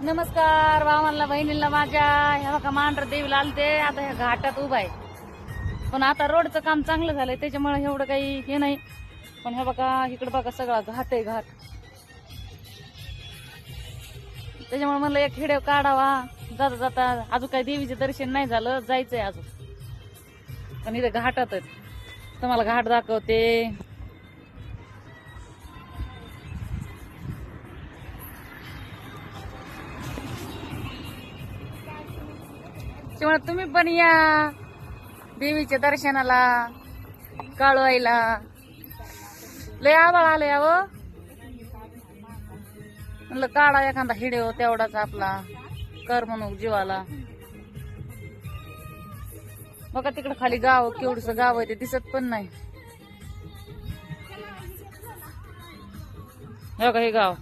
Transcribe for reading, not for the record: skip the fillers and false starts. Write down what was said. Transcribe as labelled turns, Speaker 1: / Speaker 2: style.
Speaker 1: नमस्कार भावांना बहिणींना माझ्या. ह्या बघा मांढर देवीला आलते. आता ह्या घाटात उभा आहे, पण आता रोडचं काम चांगलं झालंय त्याच्यामुळे एवढं काही हे नाही. पण हे बघा इकडे बघा सगळा घाट आहे, घाट. त्याच्यामुळे म्हणलं एक व्हिडिओ काढावा. जाता जाता अजून काही देवीचे दर्शन नाही झालं, जायचंय अजून. पण इथे घाटातच तुम्हाला घाट दाखवते. त्यामुळे तुम्ही पण या देवीच्या दर्शनाला, काळवाईला. लय आभाळ आले याव, म्हणलं काढा एखादा हिडिओ तेवढाच आपला कर म्हणून जीवाला. बघा तिकडे खाली गाव, केवढस गाव आहे ते दिसत पण नाही. बघा हे गाव.